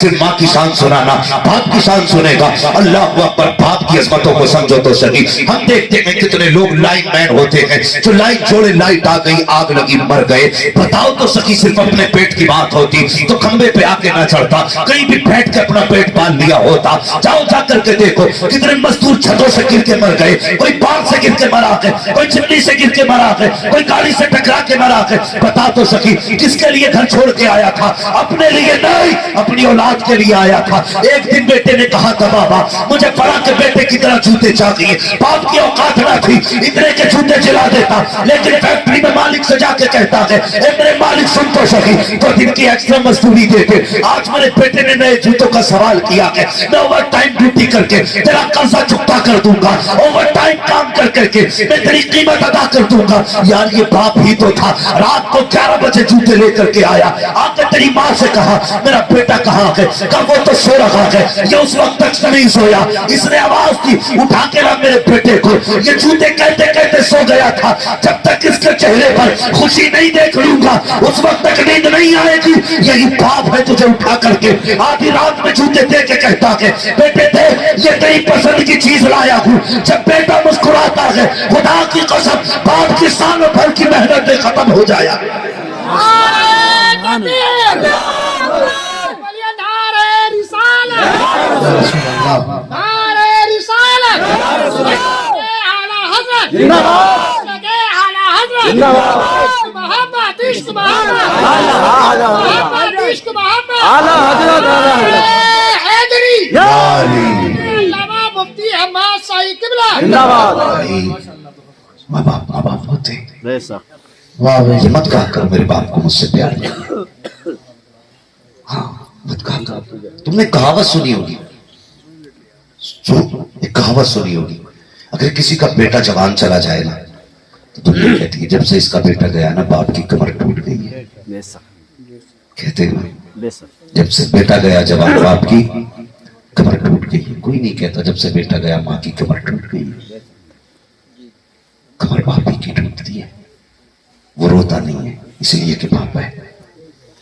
صرف ماں کی شان سنانا، باپ کی شان سنے گا۔ اللہ اکبر، باپ کی عظمتوں کو سمجھو تو صحیح۔ ہم دیکھتے ہیں کتنے لوگ لائن مین ہوتے ہیں جو لائن چھوڑے، لائٹ آ گئی، آگ لگی، مر گئے۔ بتاؤ تو صحیح، صرف اپنے پیٹ کی بات ہوتی تو کھمبے پہ آ کے نہ چڑھتا، کہیں بھی بیٹھ کے اپنا پیٹ پال لیا ہوتا۔ جاؤ جا کر کے دیکھو کتنے مزدور چھتوں سے گر کے مر گئے، کوئی باغ سے گر کے مرا گئے، کوئی چمنی سے گر کے مرا گئے، کوئی گاڑی سے ٹکرا کے مرا گئے۔ بتا تو صحیح، کس کے لیے گھر چھوڑ کے آیا تھا؟ اپنے لیے نہیں، اپنی اولاد کے لیے آیا تھا۔ ایک دن بیٹے نے کہا تھا بابا مجھے پڑھا کے بیٹے کی طرح جوتے چاہیے۔ باپ کی اوقات نہ تھی اتنے کے جوتے چلا دیتا، لیکن فیکٹری میں مالک سے جا کے کہتا ہے اے میرے مالک سن تو صحیح، تو دن کی ایکسٹرا مزدوری دے کے آج میرے بیٹے نے نئے جوتوں کا سوال کیا ہے، میں اوور ٹائم ڈیوٹی کر کے تیرا قرضہ چکتا کر دوں گا، اوور ٹائم کام کر کر کے میں تیری قیمت ادا کر دوں گا۔ یار یہ باپ ہی تو تھا، رات کو 11 بجے جوتے لے کر کے آیا، آ کے تیری ماں سے کہا میرا بیٹا کہاں ہے؟ وہ تو سو رہا ہے، یہ اس وقت تک نہیں سویا۔ اس نے آواز دی اٹھا کے لا میرے بیٹے کو، یہ جوتے کہتے کہتے سو گیا تھا، جب تک اس کے چہرے پر خوشی نہیں دیکھ لوں گا اس وقت تک نیند نہیں آئے گی۔ یہی باپ ہے تجھے اٹھا کر کے آدھی رات میں جوتے دے کے کہتا ہے بیٹے دے یہ تیری پسند کی چیز لایا ہوں۔ جب بیٹا مسکراتا ہے خدا کی قسم باپ کی سال بھر کی محنت ختم ہو جایا۔ ماں باپ ہوتے یہ مت کہا کر میرے باپ کو مجھ سے پیار نہیں، ہاں مت کہا کر۔ تم نے کہاوت سنی ہوگی، ایک کہاوت سنی ہوگی، اگر کسی کا بیٹا جوان چلا جائے نا تو دنیا کہتی ہے جب سے اس کا بیٹا گیا نا باپ کی کمر ٹوٹ گئی ہے، کہتے ہیں جب سے بیٹا گیا جوان باپ کی کمر ٹوٹ گئی ہے۔ کوئی نہیں کہتا جب سے بیٹا گیا ماں کی کمر ٹوٹ گئی ہے، کمر باپ ہی کی ٹوٹتی ہے۔ وہ روتا نہیں ہے اس لیے کہ باپ ہے،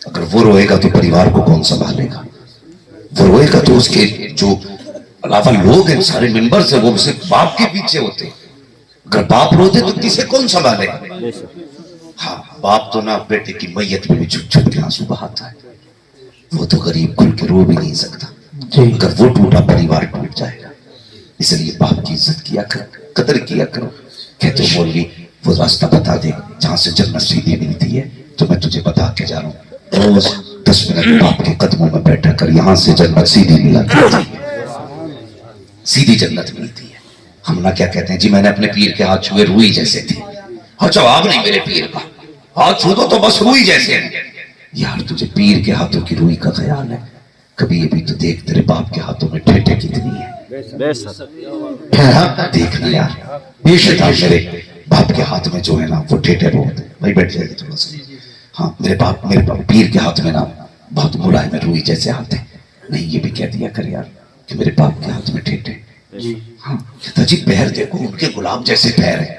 اگر وہ روئے گا تو پریوار کو کون سنبھالے گا؟ وہ روئے گا تو اس کے جو علاوہ لوگ ہیں سارے ممبرز ہیں وہ صرف باپ کے پیچھے ہوتے، اگر باپ روتے تو کسے کون سنبھالے گا؟ ہاں باپ تو نہ بیٹے کی میت میں بھی چھپ چھپ کے آنسو بہاتا ہے، وہ تو غریب کھل کے رو بھی نہیں سکتا، اگر وہ ٹوٹا پریوار ٹوٹ جائے گا۔ اس لیے باپ کی عزت کیا کرو، قدر کیا کرو۔ کہتے مولوی وہ راستہ بتا دے جہاں سے جنت سیدھی ملتی ہے، تو میں تجھے بتا کے جا رہا ہوں روز 10 منٹ باپ کے قدموں میں بیٹھا کر، یہاں سے جنت سیدھی ملا کرتی ہے، سیدھی جنت ملتی ہے۔ ہم نہ کیا کہتے ہیں جی میں نے اپنے پیر کے ہاتھ چھوئے روئی جیسے تھے، ہاں جواب نہیں میرے پیر کا، ہاتھ چھو دو تو بس روئی جیسے ہیں۔ یار تجھے پیر کے ہاتھوں کی روئی کا خیال ہے؟ کبھی یہ بھی تو دیکھ تیرے باپ کے ہاتھوں میں ٹھیٹے کتنی ہے، دیکھنا یار بے شتا میرے باپ کے ہاتھ میں جو ہے نا وہ ٹھیٹے بہت ہے۔ بھائی بیٹھ جائے گی تھوڑا سا، ہاں میرے باپ پیر کے ہاتھ میں نا بہت ملائم میں روئی جیسے ہاتھ ہے۔ نہیں یہ بھی کہہ دیا کر یار کہ میرے باپ کے ہاتھ میں ٹھیٹے، ہاں کہتا جی پیر دیکھو ان کے گلاب جیسے پیر ہیں۔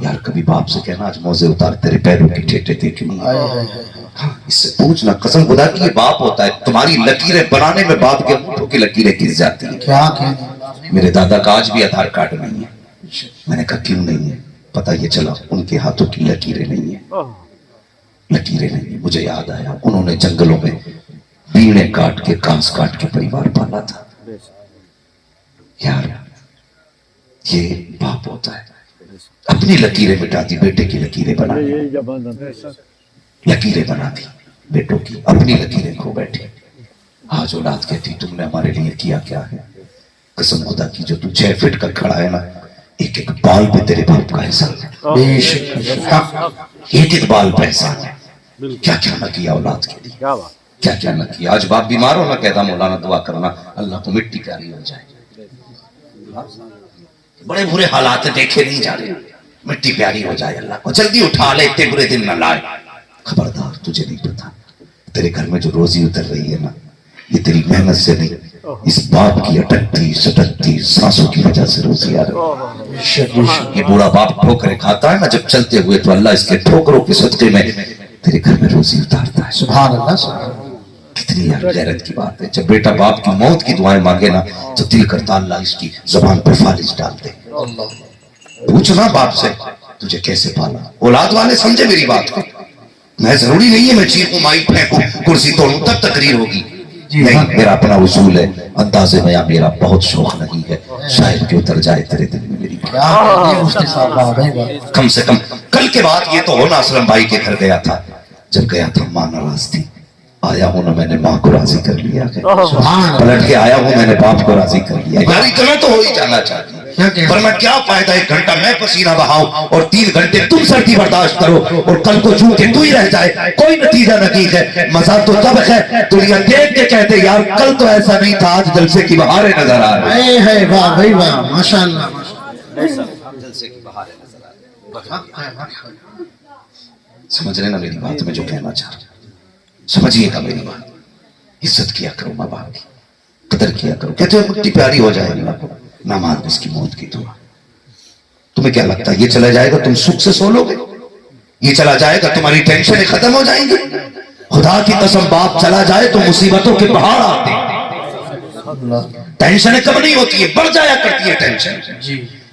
یار کبھی باپ سے کہنا آج موزے اتار تیرے پیروں کی ٹھیٹے دیکھ لوں گا، ہاں اس سے پوچھنا قسم خدا کی یہ باپ ہوتا ہے، تمہاری لکیریں بنانے میں باپ کے ہاتھوں کی لکیریں گھس جاتی ہیں۔ کیا میرے دادا کا آج بھی آدھار کارڈ نہیں ہے، میں نے کہا کیوں نہیں ہے؟ پتہ یہ چلا ان کے ہاتھوں کی لکیریں نہیں ہیں، لکیریں نہیں ہیں۔ مجھے یاد آیا انہوں نے جنگلوں میں بیڑیں کاٹ کے گھاس کاٹ کے پریوار پالا تھا۔ یار یہ باپ ہوتا ہے، اپنی لکیریں مٹا دی بیٹے کی لکیریں بنا دی، لکیریں بنا دی بیٹوں کی، اپنی لکیریں کھو بیٹھی۔ آج اولاد کہتی تم نے ہمارے لیے کیا کیا ہے؟ قسم خدا کی جو تو 6 فٹ کا کھڑا ہے نا ایک ایک بال پہ تیرے باپ کا احسان ہے، ایک ایک بال پہ احسان ہے۔ کیا کیا نہ کیا اولاد کے لیے، کیا کیا نہ کیا۔ آج باپ بیمار ہو نہ کہتا مولانا دعا کرنا اللہ کو مٹی پیاری ہو جائے، بڑے برے حالات دیکھے نہیں جا رہے، مٹی پیاری ہو جائے اللہ کو، جلدی اٹھا لے اتنے برے دن نہ لائے۔ خبردار تجھے نہیں پتا تیرے گھر میں جو روزی اتر رہی ہے نا یہ تیری محنت سے نہیں، اس باپ کی اٹکتی سٹکتی سانسوں کی وجہ سے روزی آ رہی۔ یہ بوڑھا باپ ٹھوکریں کھاتا ہے نا جب چلتے ہوئے تو اللہ اس کے ٹھوکروں کے صدقے میں تیرے گھر میں روزی اتارتا ہے۔ سبحان اللہ، سبحان اللہ۔ کتنی कितनी यार गैरत की बात है। जब बेटा बाप की मौत की दुआएं मांगे ना तो दिल करता अल्लाह इसकी जबान पर फालिज डाल दे। पूछना बाप से तुझे कैसे पाला। औलाद वाले समझे मेरी बात को। मैं जरूरी नहीं है मैं चीखूं माइक फेंकूं कुर्सी तोड़ूं तब तकरीर होगी। नहीं, मेरा अपना उसूल है। अंदाजे में मेरा बहुत शौक नहीं है शायद कि उतर जाए तेरे दिल में मेरी बात। कम से कम कल के बाद ये तो हो ना असलम भाई के घर गया था। जब गया था मां नाराज थी। आया हूं ना मैंने माँ को राजी कर लिया। पलट के आया हूं मैंने बाप को राजी कर लिया। यार इतना तो हो ही जाना चाहिए। पर मैं क्या फायदा 1 घंटा मैं पसीना बहाऊं और 3 घंटे तुम सर्दी बर्दाश्त करो और कल को चूक के तू ही रह जाए। कोई नतीजा नहीं है। मजा तो तब है दुनिया देख के कहते यार कल तो ऐसा नहीं था आज जलसे की बहारें नजर आ रही है। वाह भाई वाह माशाअल्लाह। जलसे की बहारें नजर आ रही। समझ रहे ना मेरी बात में जो कहना चाह रहा समझिएगा मेरी बात। इज्जत किया करो माँ बाप की कदर किया करो। कहते हो मिट्टी प्यारी हो जाएगी आपको ना मान इसकी मौत की दुआ। तुम्हें क्या लगता है ये चला जाएगा तुम सुख से सो लोगे। ये चला जाएगा तुम्हारी टेंशन खत्म हो जाएंगी। खुदा की कसम बाप चला जाए तो मुसीबतों के पहाड़ आते हैं। टेंशन कब नहीं होती है बढ़ जाया करती है टेंशन।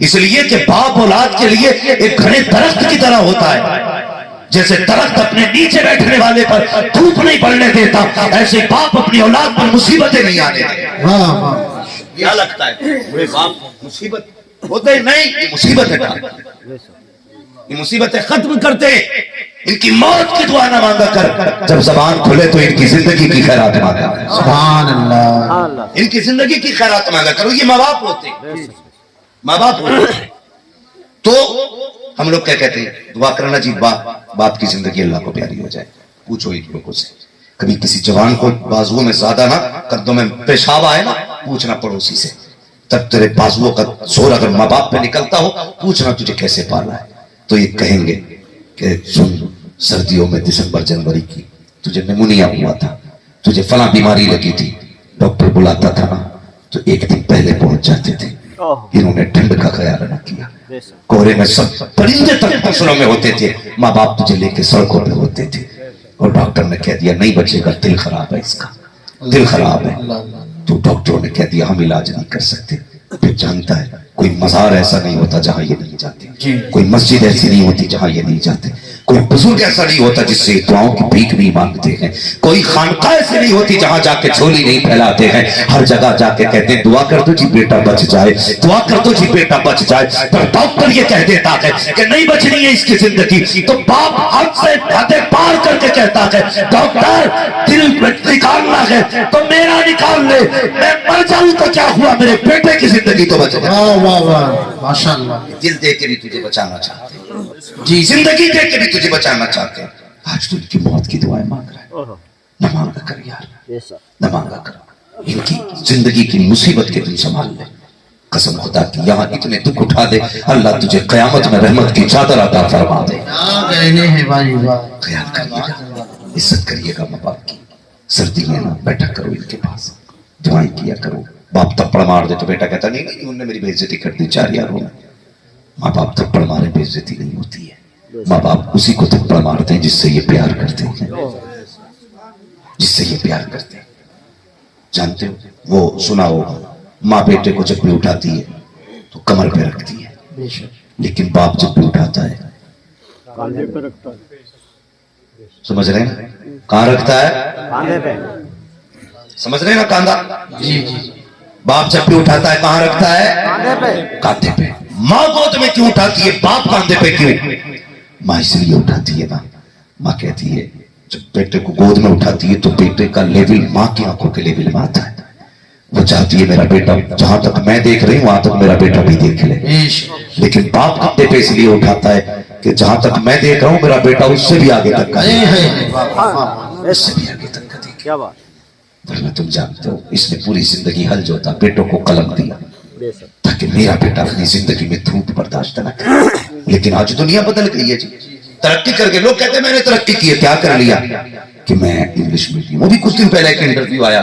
इसलिए कि बाप औलाद के लिए एक घने दरख्त की तरह होता है। जैसे दरख्त अपने नीचे बैठने वाले पर धूप नहीं पड़ने देता ऐसे बाप अपनी औलाद पर मुसीबतें नहीं आने देते। क्या लगता है बड़े बाप मुसीबत होते नहीं। ये मुसीबत है ये मुसीबतें खत्म करते। इनकी मौत की दुआ ना मांगा कर। जब जबान खुले तो इनकी जिंदगी की खैरात मांगा कर। सुभान अल्लाह। इनकी जिंदगी की खैरात मांगा करो। ये माँ बाप होते माँ बाप होते। तो हम लोग क्या कहते हैं दुआ करना जी बाप की जिंदगी अल्लाह को प्यारी हो जाए। पूछो इन लोगों से कभी किसी जवान को बाजुओं में ज्यादा ना कदों में पेशाब आए ना पूछना पड़ोसी से। तब तेरे बाजुओं का जोर अगर माँ बाप पे निकलता हो पूछना तुझे कैसे पाला है। तो ये कहेंगे कि सुन सर्दियों में दिसंबर जनवरी की तुझे निमोनिया हुआ था तुझे फला बीमारी लगी थी डॉक्टर बुलाता था ना तो एक दिन पहले पहुंच जाते थे। इन्होंने ठंड का ख्याल न किया। कोहरे में सब परिंदे तक फसलों में होते थे। माँ बाप तुझे लेके सड़कों पे होते थे और डॉक्टर ने कह दिया नहीं बचेगा दिल खराब है इसका दिल खराब है। तो डॉक्टरों ने कह दिया हम इलाज नहीं कर सकते। फिर जानता है कोई मजार ऐसा नहीं होता जहां ये नहीं जाते। कोई मस्जिद ऐसी नहीं होती जहां ये नहीं जाते। कोई बुजुर्ग ऐसा नहीं होता जिससे दुआओं की भीख नहीं मांगते हैं। कोई खानका ऐसी नहीं होती जहां जाके झोली नहीं फैलाते हैं। हर जगह जाके कहते हैं दुआ कर दो जी बेटा बच जाए दुआ कर दो जी बेटा बच जाए। पर डॉक्टर ये कह देता है कि नहीं बचनी है इसकी जिंदगी। तो बाप हद से हदें पार करके कहता है डॉक्टर दिल निकालना है तो मेरा निकाल ले। मैं मर जाऊं तो क्या हुआ मेरे बेटे की जिंदगी तो बच जाए। वाह वाह वाह माशाअल्लाह। दिल दे के भी तुझे बचाना चाहते जी जिंदगी दे के भी तुझे बचाना चाहते हैं। आज तू इनकी मौत की दुआएं मांग रहा है न मांगा कर यार न मांगा कर। इनकी जिंदगी की मुसीबत के दिन संभाल ले। कसम खुदा की यहाँ इतने दुख उठा दे अल्लाह तुझे कयामत में रहमत की चादर अता फरमा दे। ख्याल करिएगा इज्जत करिएगा माँ बाप की। सर्दी में ना बैठा करो इनके पास दुआएं किया करो। बाप थप्पड़ मार दे तो बेटा कहता नहीं नहीं उन्होंने मेरी बेइज्जती कर दी 4 यारों में। माँ बाप थप्पड़ मारे बेइज्जती नहीं होती है। माँ बाप उसी को थप्पड़ मारते हैं जिससे ये प्यार करते हैं जिससे ये प्यार करते हैं। जानते हो वो सुना होगा माँ बेटे को जब भी उठाती है तो कमर पे रखती है लेकिन बाप जब भी उठाता है कांधे पे रखता है। समझ रहे हैं कहाँ रखता है कांधे पे। समझ रहे हैं ना कांधा जी जी। बाप जब भी उठाता है कहाँ रखता है कांधे पे। कांधे पे। माँ गोद में क्यों उठाती है बाप कांधे पे क्यों। माँ इसलिए उठाती है ना माँ कहती है जब बेटे को गोद में उठाती है तो बेटे का लेवल माँ की आंखों के लेवल में आता है। वो चाहती है मेरा बेटा जहां तक मैं देख रही हूं वहां तक मेरा बेटा भी देख ले। लेकिन बाप कांधे पे इसलिए उठाता है कि जहां तक मैं देख रहा हूं मेरा बेटा उससे भी आगे तक का उससे भी आगे तक का देखे। क्या बात। वरना तुम जानते हो इसने पूरी जिंदगी हल जोता बेटों को कलम दिया ताकि मेरा बेटा अपनी जिंदगी में धूप बर्दाश्त न करे। लेकिन आज दुनिया बदल गई है जी तरक्की करके लोग कहते हैं मैंने तरक्की की है क्या कर लिया कि मैं इंग्लिश मीडियम। वो भी कुछ दिन पहले एक इंटरव्यू आया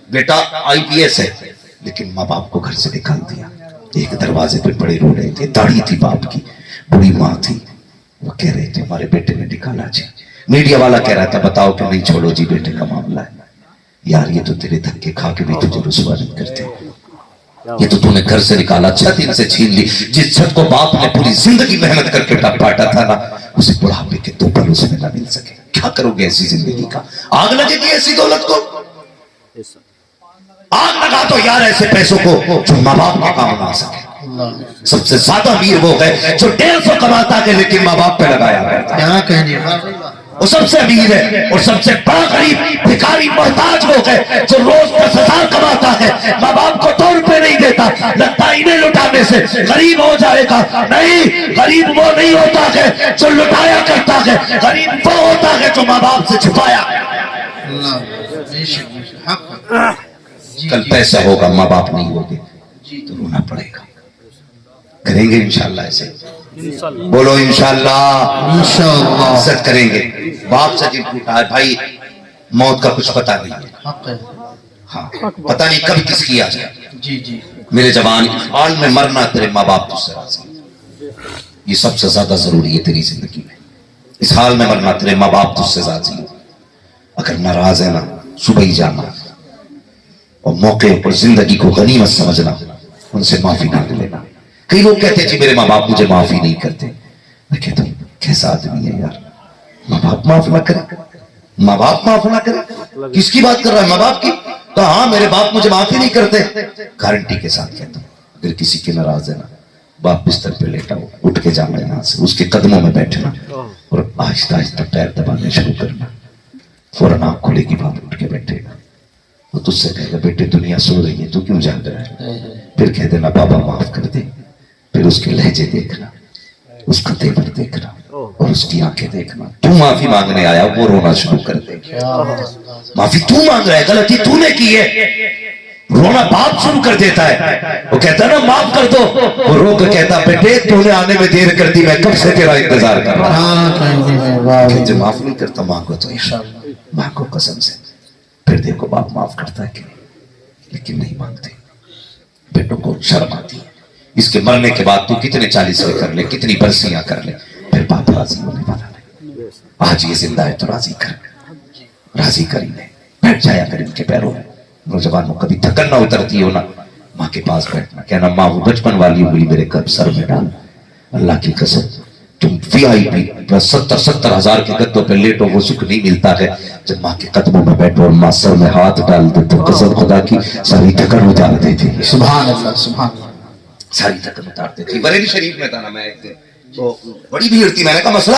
बेटा IPS है लेकिन माँ बाप को घर से निकाल दिया। एक दरवाजे पे पड़े रो रहे थे दाढ़ी थी बाप की बुरी माँ थी। वो कह रहे थे हमारे बेटे ने निकाला जी। मीडिया वाला कह रहा था बताओ कि नहीं छोड़ो जी बेटे का मामला है। यार ये तो तेरे धक्के खा के भी तुझे रुसवा नहीं करते, ये तो तूने घर से निकाला, छत इनसे छीन ली, जिस छत को बाप ने पूरी जिंदगी मेहनत करके पाटा था ना, उसे बुढ़ापे के दो पल उसमें ना मिल सके। क्या करोगे ऐसी जिंदगी का? आग लगेगी ऐसी दौलत को? आग लगा तो यार ऐसे पैसों को जो माँ बाप के काम ना आ सके। सबसे ज्यादा अमीर वो है जो 150 कमाता है लेकिन माँ बाप पे लगाया करता है। क्या कहने वो सबसे अमीर है। और सबसे बड़ा गरीब भिखारी मोहताज वो है जो रोज 10,000 कमाता है, माँ बाप को 2 रुपए नहीं देता, लगता है इन्हें लुटाने से गरीब हो जाएगा। नहीं, गरीब वो नहीं होता है जो लुटाया करता है, गरीब वो होता है जो माँ बाप से छुपाया। कल पैसा होगा, माँ बाप नहीं होगे तो रोना पड़ेगा। करेंगे इंशाल्लाह ऐसे? बोलो इंशाल्लाह। इंशाअल्लाह इज्जत करेंगे। बाप से जिन पूछा है भाई मौत का कुछ पता नहीं है, हक है। हाँ पता नहीं कब किसकी आ जाए। जी जी मेरे जवान हाल में मरना तेरे माँ बाप तुझसे राजी, ये सबसे ज्यादा जरूरी है तेरी जिंदगी में। इस हाल में मरना तेरे माँ बाप तुझसे राजी, अगर नाराज है ना सुबह ही जाना और मौके पर जिंदगी को गनीमत समझना, उनसे माफी मांग लेना। कई लोग कहते हैं मेरे माँ बाप मुझे माफी नहीं करते। मैं कहता हूँ कैसा आदमी है यार, माँ बाप माफ ना करे, माँ बाप माफ ना करे, किसकी बात कर रहा है? माँ बाप की। तो हाँ मेरे बाप मुझे माफी नहीं करते, गारंटी के साथ कहता हूँ अगर किसी के नाराज है ना, बाप बिस्तर पे लेटा हो, उठ के जाना यहाँ से, उसके कदमों में बैठना और आहिस्ता आहिस्ता पैर दबाने शुरू करना। फौरन आँख खुलेगी, बाप उठ के बैठेगा, वो तुझसे कहेगा बेटे दुनिया सो रही है तू क्यों जाग रहा है? फिर कह देना बाबा माफ कर दे। फिर उसके लहजे देखना, उसका तेवर देखना और उसकी आंखें देखना। तू माफी मांगने आया, वो रोना शुरू कर दे। माफी तू मांग रहा है, गलती तूने की है, रोना बाप शुरू कर देता है। वो कहता है ना माफ कर दो, वो रो के कहता बेटे तूने आने में देर कर दी, मैं कब से तेरा इंतजार कर रहा हूं। जो माफ नहीं करता मांगो तो मांगो कसम से, फिर देखो बाप माफ करता है कि नहीं, लेकिन नहीं मांगते। बेटों को शर्म आती है। इसके मरने के बाद तू कितने 40वें कर ले, कितनी बरसियां कर ले, फिर बाप राजी होने वाला नहीं। आज ये जिंदा है तो राजी कर, राजी कर ही ले, बैठ जाया कर इनके पैरों में। नौजवानों कभी थकन ना उतरती हो ना, माँ के पास बैठना, कहना माँ वो बचपन वाली हुई मेरे कब सर में डाल। अल्लाह की कसम तुम VIP 70-70 हजार के गद्दों पे लेटो, वो सुख नहीं मिलता है जब माँ के कदमों में बैठो और माँ सर में हाथ डाल दे तो कसम खुदा की सारी थकन उतार देती। सुभान अल्लाह सुभान अल्लाह। सारी थकन उतार देती। बरेली शरीफ में था ना मैं एक दिन, तो बड़ी भीड़ थी, मैंने कहा मसला